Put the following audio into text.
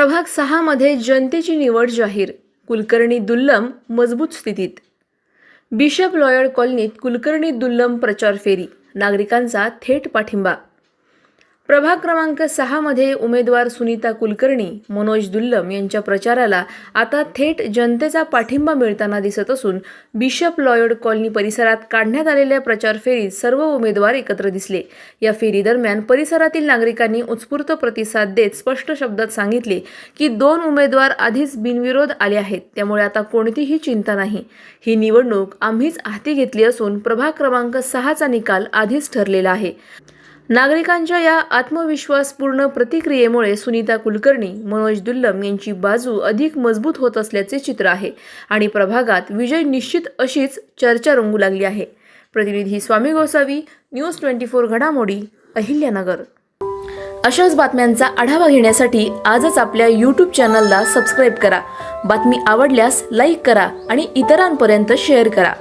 प्रभाग 6 मध्ये जनतेची निवड जाहीर. कुलकर्णी दुल्लम मजबूत स्थितीत. बिशप लॉयड कॉलनीत कुलकर्णी दुल्लम प्रचार फेरी. नागरिकांचा थेट पाठिंबा. प्रभाग क्रमांक 6 मध्ये उमेदवार सुनीता कुलकर्णी, मनोज दुल्लम यांच्या प्रचाराला आता थेट जनतेचा पाठिंबा मिळताना दिसत असून बिशप लॉयड कॉलनी परिसरात काढण्यात आलेल्या प्रचार फेरीत सर्व उमेदवार एकत्र दिसले. या फेरीदरम्यान परिसरातील नागरिकांनी उत्स्फूर्त प्रतिसाद देत स्पष्ट शब्दात सांगितले की 2 उमेदवार आधीच बिनविरोध आले आहेत, त्यामुळे आता कोणतीही चिंता नाही. ही निवडणूक आम्हीच हाती घेतली असून प्रभाग क्रमांक 6चा निकाल आधीच ठरलेला आहे. नागरिकांच्या या आत्मविश्वासपूर्ण प्रतिक्रियेमुळे सुनीता कुलकर्णी, मनोज दुल्लम यांची बाजू अधिक मजबूत होत असल्याचे चित्र आहे आणि प्रभागात विजय निश्चित अशीच चर्चा रंगू लागली आहे. प्रतिनिधी स्वामी गोसावी, न्यूज 24 घडामोडी, अहिल्यानगर. अशाच बातम्यांचा आढावा घेण्यासाठी आजच आपल्या YouTube चॅनलला सबस्क्राईब करा. बातमी आवडल्यास लाईक करा आणि इतरांपर्यंत शेअर करा.